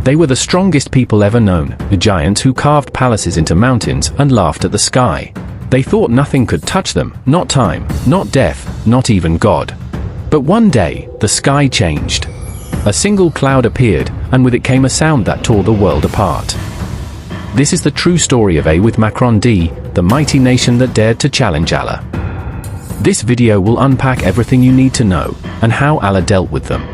They were the strongest people ever known, the giants who carved palaces into mountains and laughed at the sky. They thought nothing could touch them, not time, not death, not even God. But one day, the sky changed. A single cloud appeared, and with it came a sound that tore the world apart. This is the true story of Macron D, the mighty nation that dared to challenge Allah. This video will unpack everything you need to know, and how Allah dealt with them.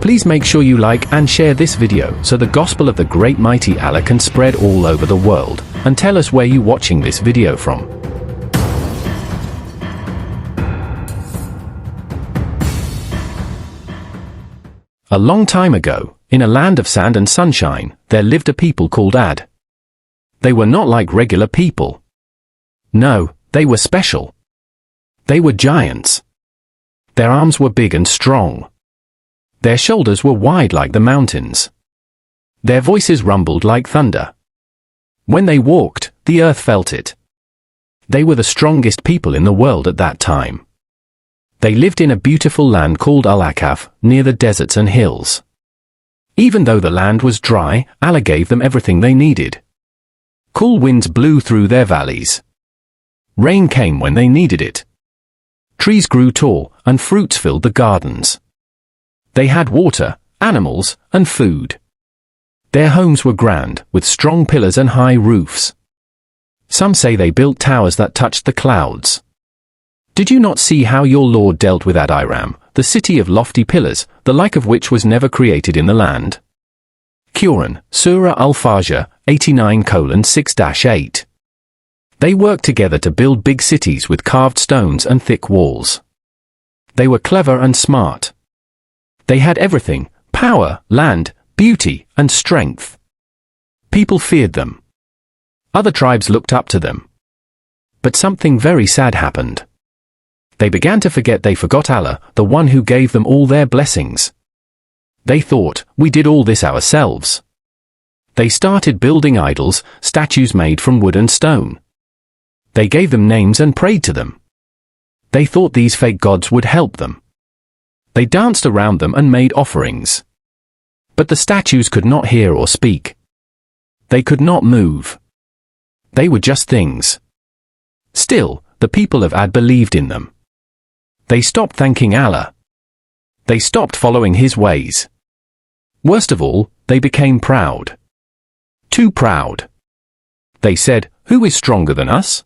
Please make sure you like and share this video so the gospel of the great mighty Allah can spread all over the world, and tell us where you're watching this video from. A long time ago, in a land of sand and sunshine, there lived a people called Ad. They were not like regular people. No, they were special. They were giants. Their arms were big and strong. Their shoulders were wide like the mountains. Their voices rumbled like thunder. When they walked, the earth felt it. They were the strongest people in the world at that time. They lived in a beautiful land called Al-Akaf, near the deserts and hills. Even though the land was dry, Allah gave them everything they needed. Cool winds blew through their valleys. Rain came when they needed it. Trees grew tall, and fruits filled the gardens. They had water, animals, and food. Their homes were grand, with strong pillars and high roofs. Some say they built towers that touched the clouds. Did you not see how your Lord dealt with Ad-Iram, the city of lofty pillars, the like of which was never created in the land? Qur'an, Surah Al-Fajr, 89:6-8. They worked together to build big cities with carved stones and thick walls. They were clever and smart. They had everything: power, land, beauty, and strength. People feared them. Other tribes looked up to them. But something very sad happened. They began to forget they forgot Allah, the one who gave them all their blessings. They thought, we did all this ourselves. They started building idols, statues made from wood and stone. They gave them names and prayed to them. They thought these fake gods would help them. They danced around them and made offerings. But the statues could not hear or speak. They could not move. They were just things. Still, the people of Ad believed in them. They stopped thanking Allah. They stopped following His ways. Worst of all, they became proud. Too proud. They said, "Who is stronger than us?"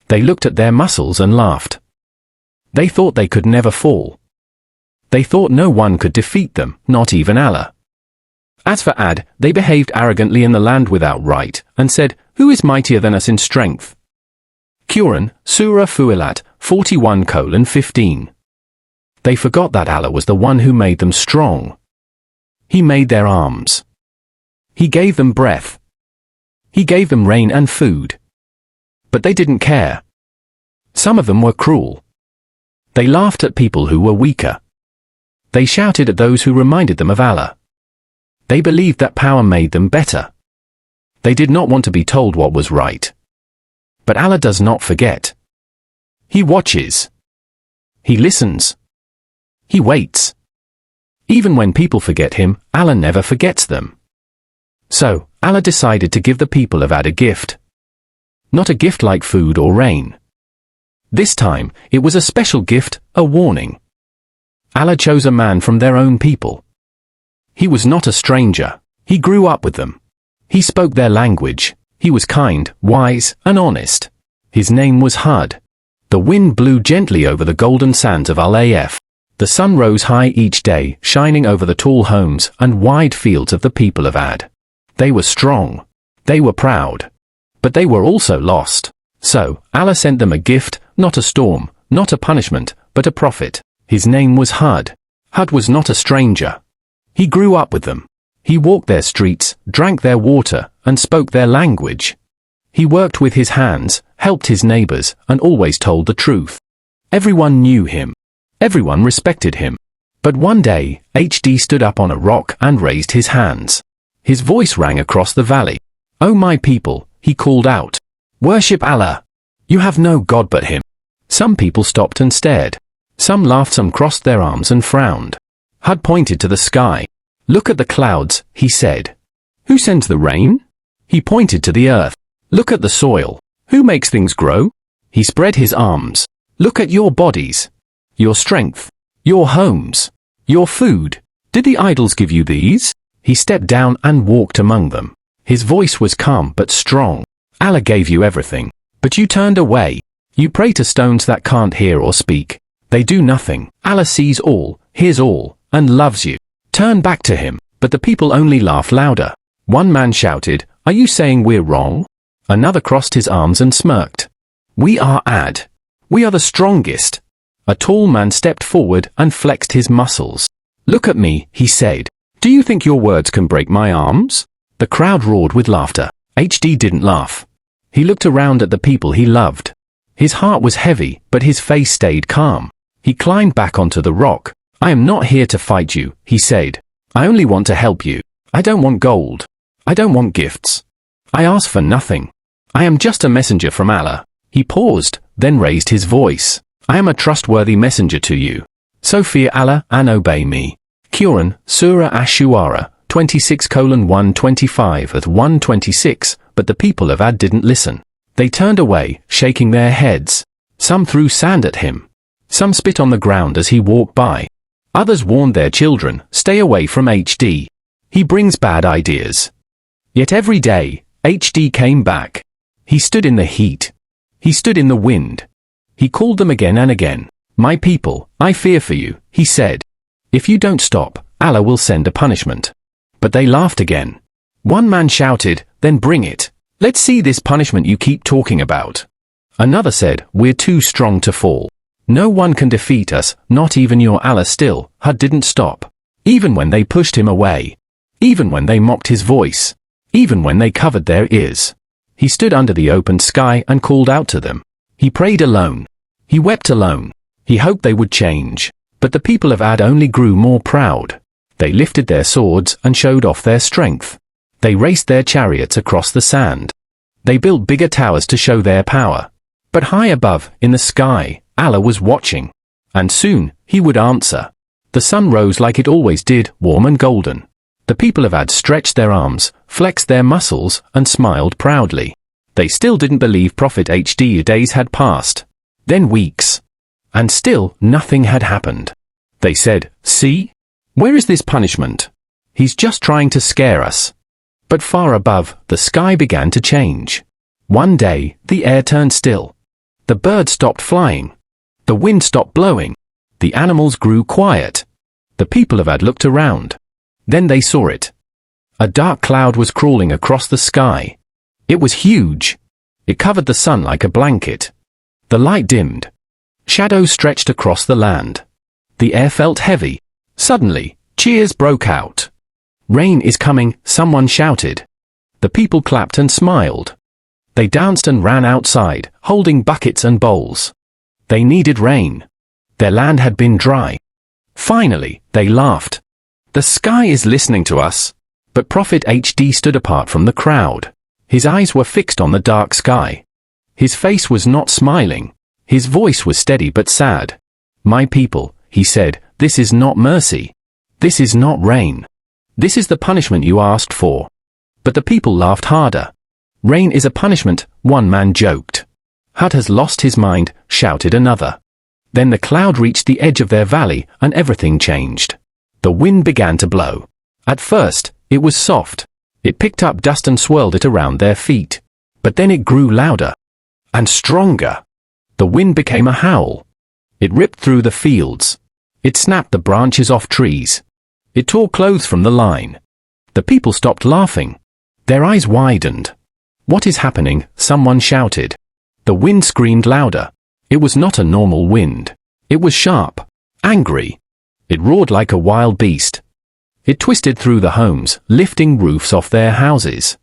They looked at their muscles and laughed. They thought they could never fall. They thought no one could defeat them, not even Allah. As for Ad, they behaved arrogantly in the land without right, and said, "Who is mightier than us in strength?" Qur'an, Surah Fuilat, 41:15. They forgot that Allah was the one who made them strong. He made their arms. He gave them breath. He gave them rain and food. But they didn't care. Some of them were cruel. They laughed at people who were weaker. They shouted at those who reminded them of Allah. They believed that power made them better. They did not want to be told what was right. But Allah does not forget. He watches. He listens. He waits. Even when people forget Him, Allah never forgets them. So, Allah decided to give the people of Ad a gift. Not a gift like food or rain. This time, it was a special gift, a warning. Allah chose a man from their own people. He was not a stranger. He grew up with them. He spoke their language. He was kind, wise, and honest. His name was Hud. The wind blew gently over the golden sands of Al-Af. The sun rose high each day, shining over the tall homes and wide fields of the people of Ad. They were strong. They were proud. But they were also lost. So, Allah sent them a gift, not a storm, not a punishment, but a prophet. His name was Hud. Hud was not a stranger. He grew up with them. He walked their streets, drank their water, and spoke their language. He worked with his hands, helped his neighbors, and always told the truth. Everyone knew him. Everyone respected him. But one day, HD stood up on a rock and raised his hands. His voice rang across the valley. "O my people," he called out. "Worship Allah. You have no God but Him." Some people stopped and stared. Some laughed, some crossed their arms and frowned. Hud pointed to the sky. Look at the clouds, he said. Who sends the rain? He pointed to the earth. Look at the soil. Who makes things grow? He spread his arms. Look at your bodies. Your strength. Your homes. Your food. Did the idols give you these? He stepped down and walked among them. His voice was calm but strong. Allah gave you everything. But you turned away. You pray to stones that can't hear or speak. They do nothing. Allah sees all, hears all, and loves you. Turn back to him. But the people only laughed louder. One man shouted, "Are you saying we're wrong?" Another crossed his arms and smirked. "We are Ad. We are the strongest." A tall man stepped forward and flexed his muscles. "Look at me," he said. "Do you think your words can break my arms?" The crowd roared with laughter. HD didn't laugh. He looked around at the people he loved. His heart was heavy, but his face stayed calm. He climbed back onto the rock. "I am not here to fight you," he said. "I only want to help you. I don't want gold. I don't want gifts. I ask for nothing. I am just a messenger from Allah." He paused, then raised his voice. "I am a trustworthy messenger to you. So fear Allah and obey me." Qur'an, Surah Ash-Shu'ara, 26:125 at 126, but the people of Ad didn't listen. They turned away, shaking their heads. Some threw sand at him. Some spit on the ground as he walked by. Others warned their children, "Stay away from HD. He brings bad ideas." Yet every day, HD came back. He stood in the heat. He stood in the wind. He called them again and again. "My people, I fear for you," he said. "If you don't stop, Allah will send a punishment." But they laughed again. One man shouted, "Then bring it. Let's see this punishment you keep talking about." Another said, "We're too strong to fall. No one can defeat us, not even your Allah." Still, Hud didn't stop. Even when they pushed him away. Even when they mocked his voice. Even when they covered their ears. He stood under the open sky and called out to them. He prayed alone. He wept alone. He hoped they would change. But the people of Ad only grew more proud. They lifted their swords and showed off their strength. They raced their chariots across the sand. They built bigger towers to show their power. But high above, in the sky, Allah was watching. And soon, he would answer. The sun rose like it always did, warm and golden. The people of Ad stretched their arms, flexed their muscles, and smiled proudly. They still didn't believe Prophet HD days had passed. Then weeks. And still, nothing had happened. They said, "See? Where is this punishment? He's just trying to scare us." But far above, the sky began to change. One day, the air turned still. The birds stopped flying. The wind stopped blowing. The animals grew quiet. The people of Ad looked around. Then they saw it. A dark cloud was crawling across the sky. It was huge. It covered the sun like a blanket. The light dimmed. Shadows stretched across the land. The air felt heavy. Suddenly, cheers broke out. "Rain is coming," someone shouted. The people clapped and smiled. They danced and ran outside, holding buckets and bowls. They needed rain. Their land had been dry. Finally, they laughed. "The sky is listening to us." But Prophet HD stood apart from the crowd. His eyes were fixed on the dark sky. His face was not smiling. His voice was steady but sad. "My people," he said, "this is not mercy. This is not rain. This is the punishment you asked for." But the people laughed harder. "Rain is a punishment," one man joked. "Hud has lost his mind," shouted another. Then the cloud reached the edge of their valley and everything changed. The wind began to blow. At first, it was soft. It picked up dust and swirled it around their feet. But then it grew louder. And stronger. The wind became a howl. It ripped through the fields. It snapped the branches off trees. It tore clothes from the line. The people stopped laughing. Their eyes widened. "What is happening?" someone shouted. The wind screamed louder. It was not a normal wind. It was sharp, angry. It roared like a wild beast. It twisted through the homes, lifting roofs off their houses.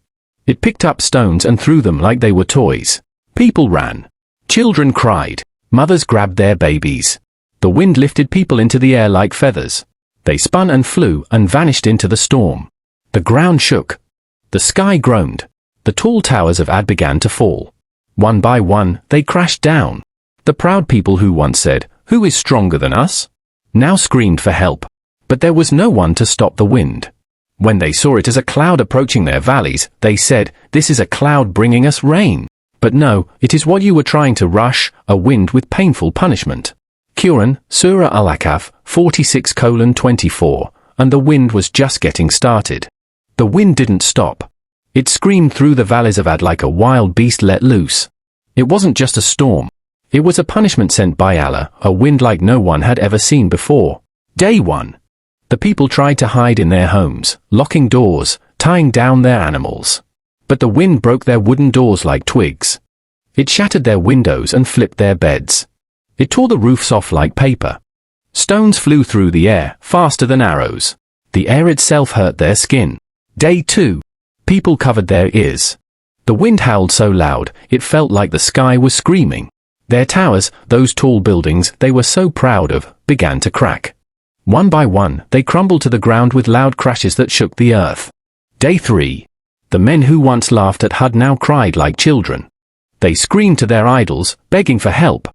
It picked up stones and threw them like they were toys. People ran. Children cried. Mothers grabbed their babies. The wind lifted people into the air like feathers. They spun and flew and vanished into the storm. The ground shook. The sky groaned. The tall towers of Ad began to fall. One by one, they crashed down. The proud people who once said, "Who is stronger than us?" now screamed for help. But there was no one to stop the wind. When they saw it as a cloud approaching their valleys, they said, "This is a cloud bringing us rain." But no, it is what you were trying to rush, a wind with painful punishment. Qur'an, Surah Al-Ahqaf, 46:24, and the wind was just getting started. The wind didn't stop. It screamed through the valleys of Ad like a wild beast let loose. It wasn't just a storm. It was a punishment sent by Allah, a wind like no one had ever seen before. Day 1. The people tried to hide in their homes, locking doors, tying down their animals. But the wind broke their wooden doors like twigs. It shattered their windows and flipped their beds. It tore the roofs off like paper. Stones flew through the air, faster than arrows. The air itself hurt their skin. Day 2. People covered their ears. The wind howled so loud, it felt like the sky was screaming. Their towers, those tall buildings they were so proud of, began to crack. One by one, they crumbled to the ground with loud crashes that shook the earth. Day 3. The men who once laughed at Hud now cried like children. They screamed to their idols, begging for help.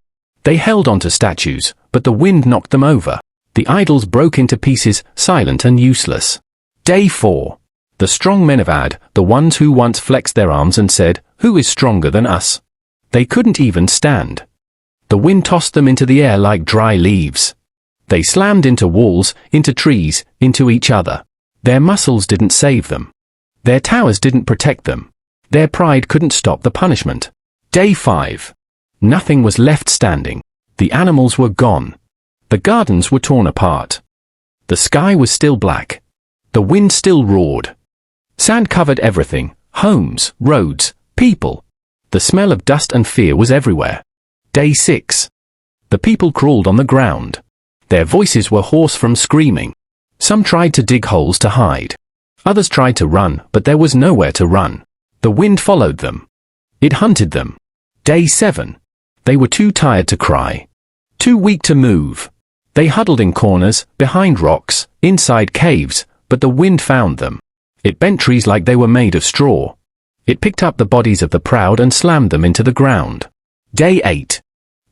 They held onto statues, but the wind knocked them over. The idols broke into pieces, silent and useless. Day 4. The strong men of Ad, the ones who once flexed their arms and said, "Who is stronger than us?" They couldn't even stand. The wind tossed them into the air like dry leaves. They slammed into walls, into trees, into each other. Their muscles didn't save them. Their towers didn't protect them. Their pride couldn't stop the punishment. Day 5. Nothing was left standing. The animals were gone. The gardens were torn apart. The sky was still black. The wind still roared. Sand covered everything, homes, roads, people. The smell of dust and fear was everywhere. Day 6. The people crawled on the ground. Their voices were hoarse from screaming. Some tried to dig holes to hide. Others tried to run, but there was nowhere to run. The wind followed them. It hunted them. Day 7. They were too tired to cry. Too weak to move. They huddled in corners, behind rocks, inside caves, but the wind found them. It bent trees like they were made of straw. It picked up the bodies of the proud and slammed them into the ground. Day 8.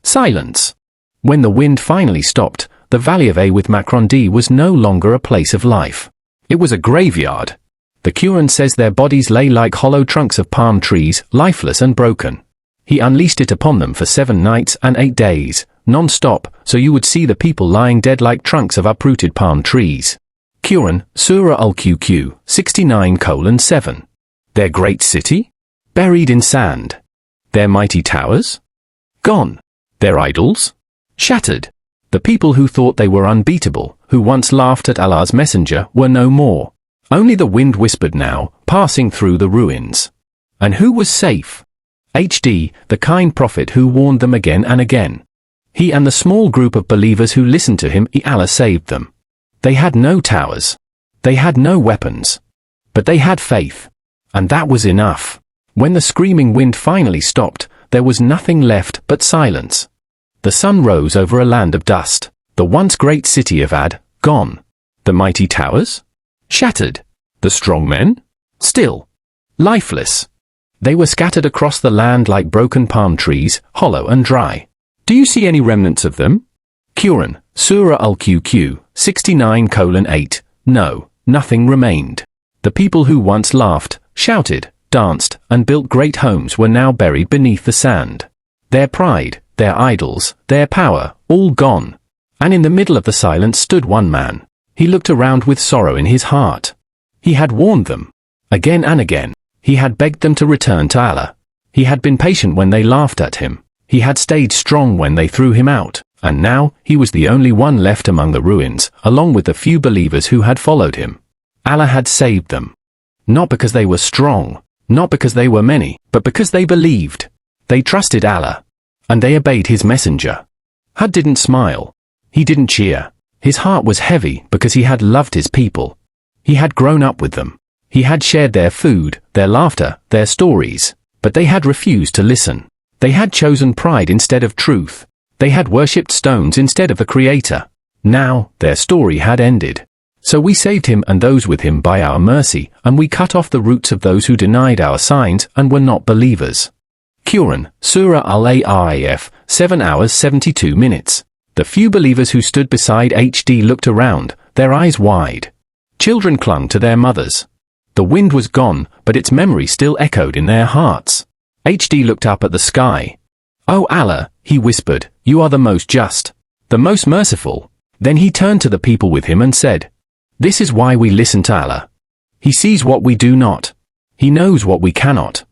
Silence. When the wind finally stopped, the valley of A with Macron D was no longer a place of life. It was a graveyard. The Qur'an says their bodies lay like hollow trunks of palm trees, lifeless and broken. He unleashed it upon them for 7 nights and 8 days, non-stop, so you would see the people lying dead like trunks of uprooted palm trees. Qur'an, Surah Al-QQ, 69:7. Their great city? Buried in sand. Their mighty towers? Gone. Their idols? Shattered. The people who thought they were unbeatable, who once laughed at Allah's messenger, were no more. Only the wind whispered now, passing through the ruins. And who was safe? HD, the kind prophet who warned them again and again. He and the small group of believers who listened to him, Allah saved them. They had no towers. They had no weapons. But they had faith. And that was enough. When the screaming wind finally stopped, there was nothing left but silence. The sun rose over a land of dust. The once great city of Ad, gone. The mighty towers? Shattered. The strong men? Still. Lifeless. They were scattered across the land like broken palm trees, hollow and dry. Do you see any remnants of them? Qur'an, Surah Al-QQ, 69:8. No, nothing remained. The people who once laughed, shouted, danced, and built great homes were now buried beneath the sand. Their pride, their idols, their power, all gone. And in the middle of the silence stood one man. He looked around with sorrow in his heart. He had warned them. Again and again. He had begged them to return to Allah. He had been patient when they laughed at him. He had stayed strong when they threw him out. And now, he was the only one left among the ruins, along with the few believers who had followed him. Allah had saved them. Not because they were strong, not because they were many, but because they believed. They trusted Allah. And they obeyed his messenger. Hud didn't smile. He didn't cheer. His heart was heavy because he had loved his people. He had grown up with them. He had shared their food, their laughter, their stories. But they had refused to listen. They had chosen pride instead of truth. They had worshipped stones instead of the Creator. Now, their story had ended. So we saved him and those with him by our mercy, and we cut off the roots of those who denied our signs and were not believers. Qur'an, Surah Al-Ahqaf, 7 hours 72 minutes. The few believers who stood beside HD looked around, their eyes wide. Children clung to their mothers. The wind was gone, but its memory still echoed in their hearts. HD looked up at the sky. "Oh Allah," he whispered, "you are the most just, the most merciful." Then he turned to the people with him and said, "This is why we listen to Allah. He sees what we do not. He knows what we cannot.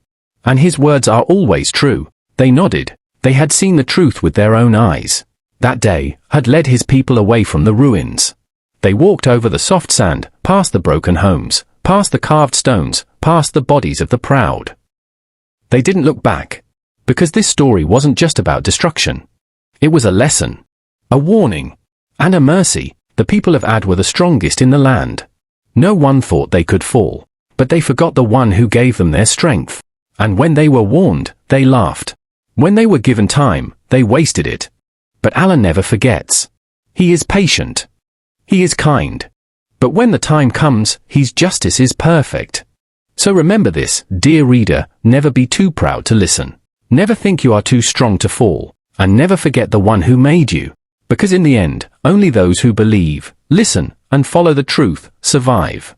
And his words are always true." They nodded. They had seen the truth with their own eyes. That day had led his people away from the ruins. They walked over the soft sand, past the broken homes, past the carved stones, past the bodies of the proud. They didn't look back. Because this story wasn't just about destruction. It was a lesson, a warning, and a mercy. The people of Ad were the strongest in the land. No one thought they could fall, but they forgot the one who gave them their strength. And when they were warned, they laughed. When they were given time, they wasted it. But Allah never forgets. He is patient. He is kind. But when the time comes, His justice is perfect. So remember this, dear reader, never be too proud to listen. Never think you are too strong to fall, and never forget the one who made you. Because in the end, only those who believe, listen, and follow the truth, survive.